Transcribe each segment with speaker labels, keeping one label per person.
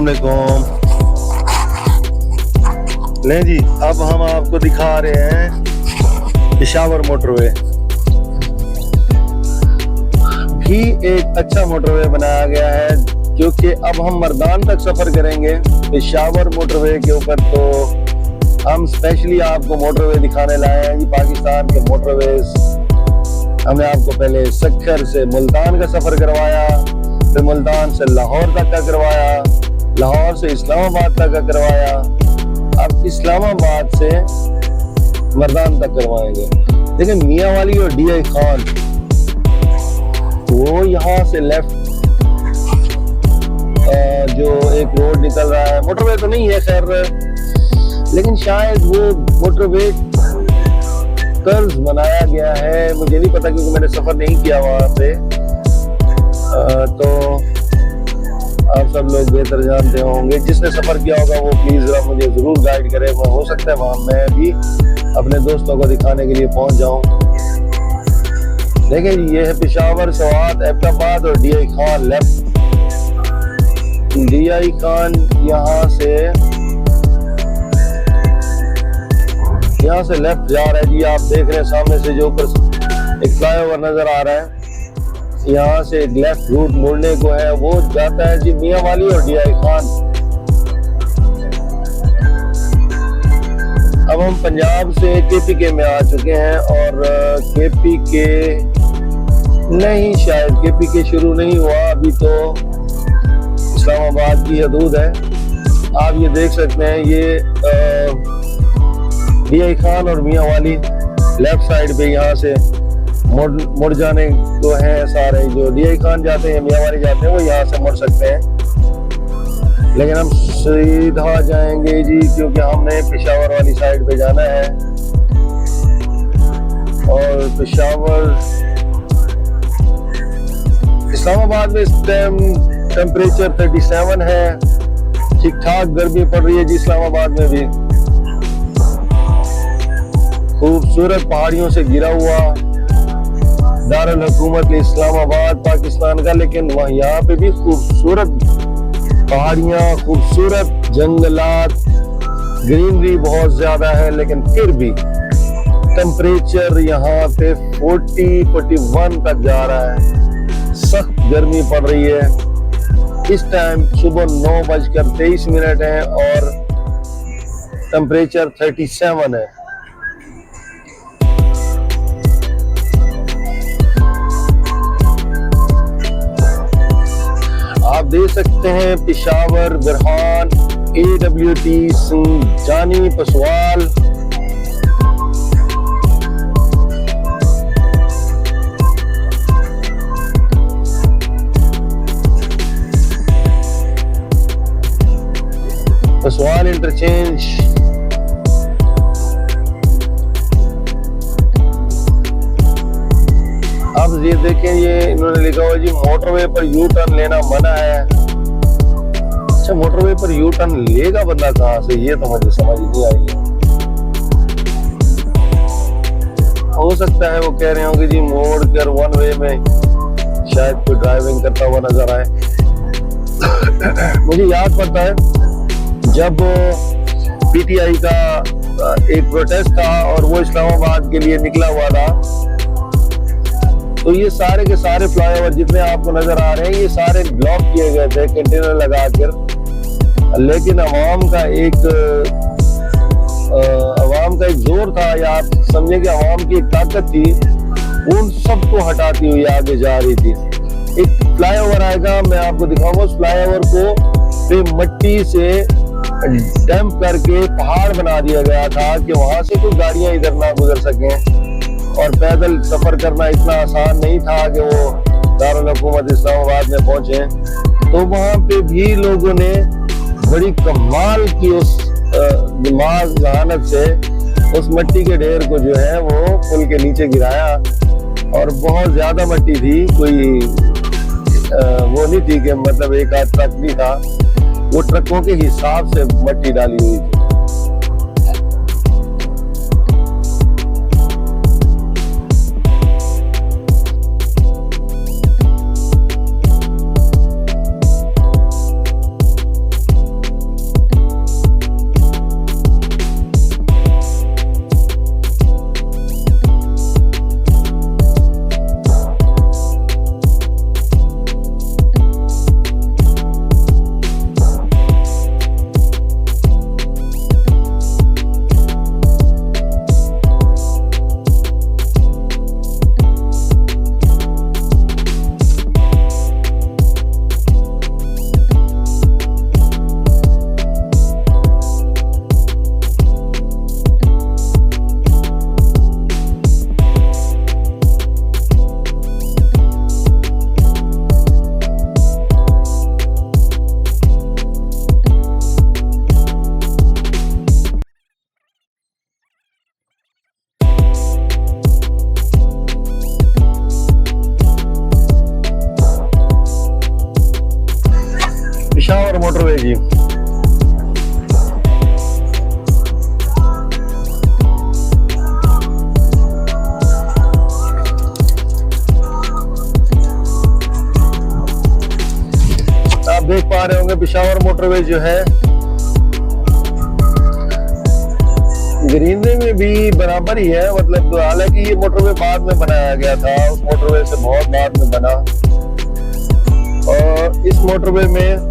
Speaker 1: अस्सलाम वालेकुम। लें जी, अब हम आपको दिखा रहे हैं पेशावर मोटरवे। भी एक अच्छा मोटरवे बनाया गया है, क्योंकि अब हम मर्दान तक सफर करेंगे पेशावर मोटरवे के ऊपर। तो हम स्पेशली आपको मोटरवे दिखाने लाए हैं जी, पाकिस्तान के मोटरवेज। हमने आपको पहले सक्खर से मुल्तान का सफर करवाया, फिर मुल्तान से लाहौर तक का करवाया, लाहौर से इस्लामाबाद तक का करवाया, अब इस्लामाबाद से मर्दान तक करवाएंगे। लेकिन मियाँ वाली और DI खान, वो यहाँ से लेफ्ट जो एक रोड निकल रहा है, मोटरवे तो नहीं है खैर, लेकिन शायद वो मोटरवे कर्ज बनाया गया है, मुझे नहीं पता क्योंकि मैंने सफर नहीं किया वहां पे। तो आप सब लोग बेहतर जानते होंगे, जिसने सफर किया होगा वो प्लीज जरा मुझे जरूर गाइड करे। हो सकता है वहां मैं भी अपने दोस्तों को दिखाने के लिए पहुंच जाऊं। देखिए ये है पेशावर, सवात, एबटाबाद और DI Khan left. DI Khan यहाँ से लेफ्ट जा रहा है जी। आप देख रहे हैं सामने से जो ऊपर एक फ्लाईओवर नजर आ रहा है, यहाँ से एक लेफ्ट रूट मुड़ने को है, वो जाता है जी मियाँ वाली और DI खान। अब हम पंजाब से KPK में आ चुके हैं, और KPK नहीं, शायद KPK शुरू नहीं हुआ अभी, तो इस्लामाबाद की हदूद है। आप ये देख सकते हैं, ये DI खान और मियाँ वाली लेफ्ट साइड पे यहाँ से मुड़ जाने को है सारे। जो DI खान जाते हैं, मियाँ वाली जाते हैं, वो यहाँ से मुड़ सकते हैं। लेकिन हम सीधा जाएंगे जी, क्योंकि हमने पेशावर वाली साइड पे जाना है। और पेशावर, इस्लामाबाद में इस टाइम टेम्परेचर 37 है, ठीक ठाक गर्मी पड़ रही है जी इस्लामाबाद में भी। खूबसूरत पहाड़ियों से घिरा हुआ दारुल हुकूमत इस्लामाबाद पाकिस्तान का, लेकिन वहाँ यहाँ पे भी खूबसूरत पहाड़ियाँ, खूबसूरत जंगलात, ग्रीनरी बहुत ज्यादा है। लेकिन फिर भी टेम्परेचर यहाँ पे 40-41 तक जा रहा है, सख्त गर्मी पड़ रही है। इस टाइम सुबह 9:23 है और टेम्परेचर 37 है। आप देख सकते हैं पेशावर, बिरहान, AWT, जानी, पसवाल, पसवाल इंटरचेंज। आप ये देखें, ये इन्होंने लिखा हुआ जी मोटरवे पर यू टर्न लेना मना है। अच्छा, मोटरवे पर यू टर्न लेगा बंदा कहाँ से, ये तो मुझे समझ नहीं आई है। हो सकता है वो कह रहे हो कि जी मोड़ कर वन वे में शायद कोई ड्राइविंग करता हुआ नजर आए। मुझे याद पड़ता है जब PTI का एक प्रोटेस्ट था और वो इस्लामाबाद के लिए निकला हुआ था, तो ये सारे के सारे फ्लाईओवर जितने आपको नजर आ रहे हैं, ये सारे ब्लॉक किए गए थे कंटेनर लगाकर। लेकिन अवाम का एक जोर था, या आप समझे कि अवाम की एक ताकत थी, उन सबको हटाती हुई आगे जा रही थी। एक फ्लाईओवर आएगा, मैं आपको दिखाऊंगा। उस फ्लाईओवर को पे मट्टी से डंप करके पहाड़ बना दिया गया था कि वहां से कोई गाड़ियां इधर ना गुजर सकें। और पैदल सफर करना इतना आसान नहीं था कि वो दारुल हुकूमत इस्लामाबाद में पहुंचे। तो वहां पे भी लोगों ने बड़ी कमाल की उस दिमाग जहानत से उस मट्टी के ढेर को जो है वो पुल के नीचे गिराया। और बहुत ज्यादा मट्टी थी, कोई वो नहीं थी कि मतलब एक आध ट्रक नहीं था, वो ट्रकों के हिसाब से मट्टी डाली हुई थी। पेशावर मोटरवे जी। आप देख पा रहे होंगे पेशावर मोटरवे जो है ग्रीनरी में भी बराबर ही है, मतलब हालांकि ये मोटरवे बाद में बनाया गया था, उस मोटरवे से बहुत बाद में बना। और इस मोटरवे में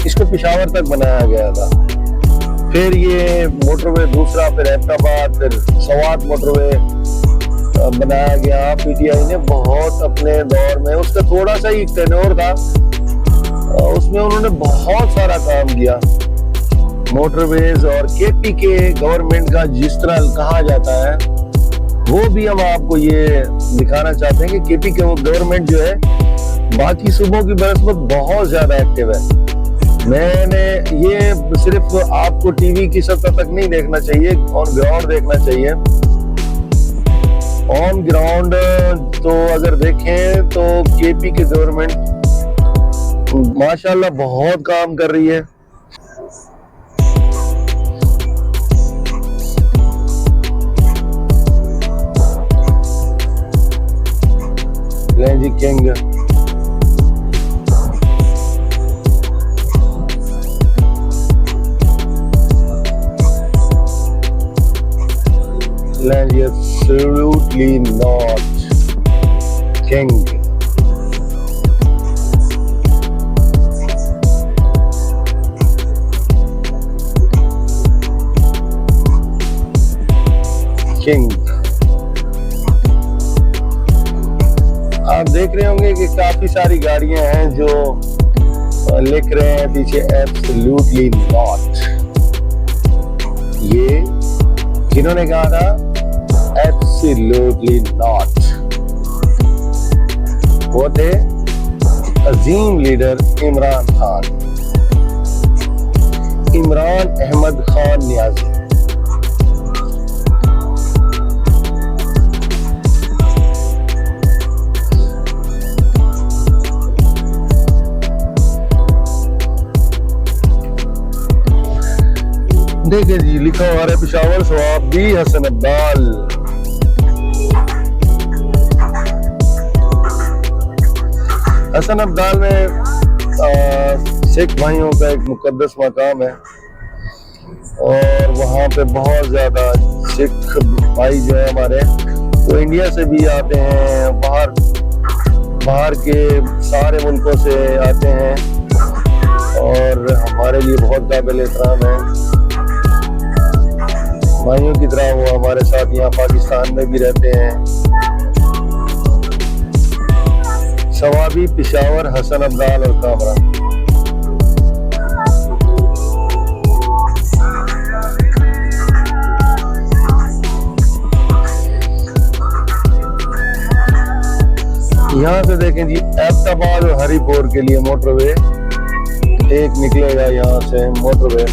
Speaker 1: इसको पेशावर तक बनाया गया था। फिर ये मोटरवे दूसरा, फिर एबटाबाद, फिर सवात मोटरवे बनाया गया। पीटीआई ने बहुत अपने दौर में, उसका थोड़ा सा ही टेन्योर था, उसमें उन्होंने बहुत सारा काम किया मोटरवेज। और केपी के गवर्नमेंट का जिस तरह कहा जाता है वो भी हम आपको ये दिखाना चाहते हैं कि केपी के वो गवर्नमेंट जो है बाकी सूबों की बनस्बत बहुत ज्यादा एक्टिव है। मैंने ये सिर्फ आपको टीवी की सतह तक नहीं देखना चाहिए, ऑन ग्राउंड देखना चाहिए। ऑन ग्राउंड तो अगर देखें तो केपी की गवर्नमेंट माशाल्लाह बहुत काम कर रही है। जी king absolutely not king. King. आप देख रहे होंगे कि काफी सारी गाड़ियां हैं जो लिख रहे हैं पीछे एब्सोल्युटली नॉट। ये किन्होंने कहा था? Absolutely not. वो थे अजीम लीडर इमरान खान, इमरान अहमद खान नियाजी। देखिए जी लिखा हुआ है पेशावर सवाबी हसन अब्दाल। हसन अब्दाल में सिख भाइयों का एक मुकद्दस मकाम है और वहाँ पे बहुत ज्यादा सिख भाई जो है हमारे, वो इंडिया से भी आते हैं, बाहर के सारे मुल्कों से आते हैं और हमारे लिए बहुत काबिल एहतराम है। भाइयों की तरह वो हमारे साथ यहाँ पाकिस्तान में भी रहते हैं। सवाबी, पेशावर, हसन अब्दाल और कामरान। यहाँ से देखें जी एबटाबाद और हरिपुर के लिए मोटरवे एक निकलेगा यहाँ से मोटरवे।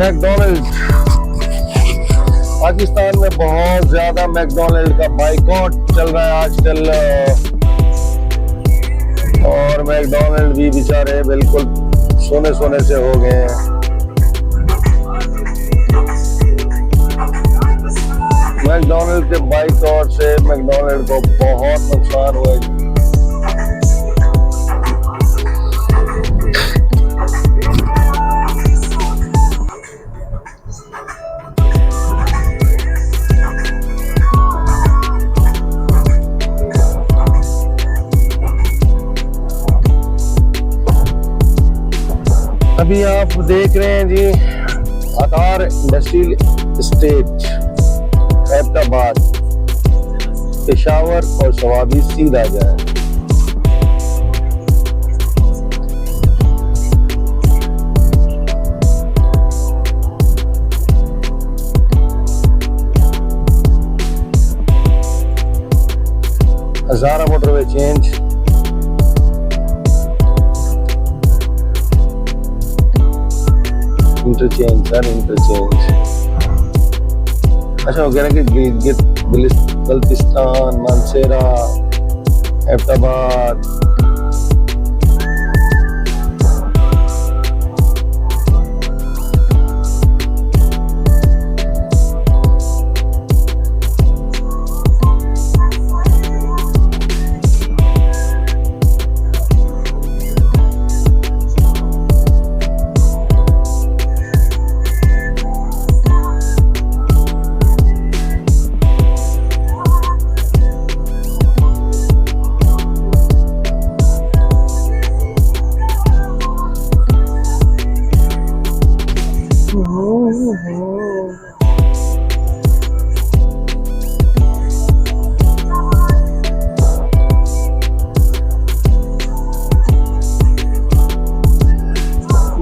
Speaker 1: मैकडॉनल्ड, पाकिस्तान में बहुत ज्यादा मैकडॉनल्ड का बाइकॉट चल रहा है आजकल और मैकडॉनल्ड भी बेचारे बिल्कुल सोने सोने से हो गए हैं। मैकडॉनल्ड के बाइकॉट से मैकडॉनल्ड को बहुत नुकसान हुआ है। अभी आप देख रहे हैं जी आधार इंडस्ट्रियल एस्टेट एबटाबाद, पेशावर और सवाबी सीधा जाए। Hazara motorway change, interchange sir, interchange. अच्छा, वो कह रहे हैं कि गिलगित बल्तिस्तान, मानसेरा, एबटाबाद।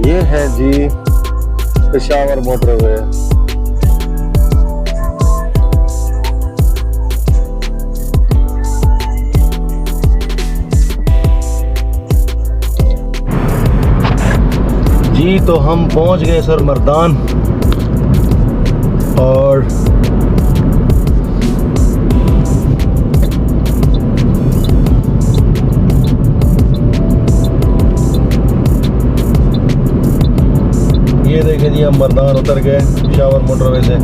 Speaker 1: ये है जी पेशावर मोटरवे। जी तो हम पहुंच गए सर मर्दान, और ये देखें जी हम मर्दान उतर गए पेशावर मोटरवे से।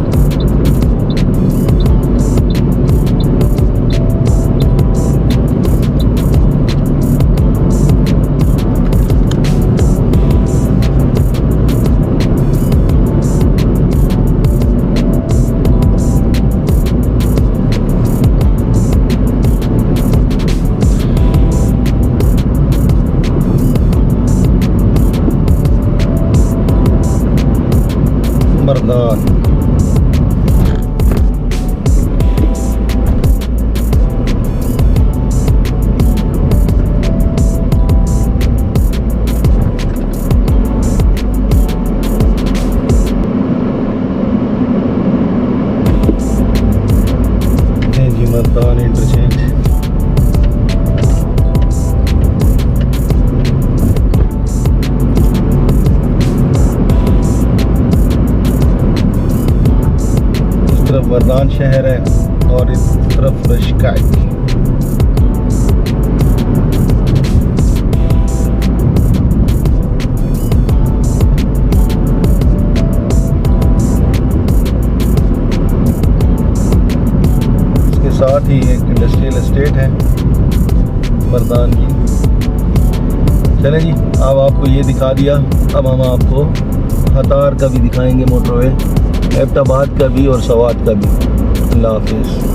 Speaker 1: मर्दान जी, मर्दान इंटरचेंज। मर्दान शहर है और इस तरफ रशिकाई। इसके साथ ही एक इंडस्ट्रियल एस्टेट है मर्दान की। चलें जी, अब आपको ये दिखा दिया, अब हम आपको हतार का भी दिखाएंगे मोटरवे, एबटाबाद का भी और सवात का भी। अल्लाह हाफिज़।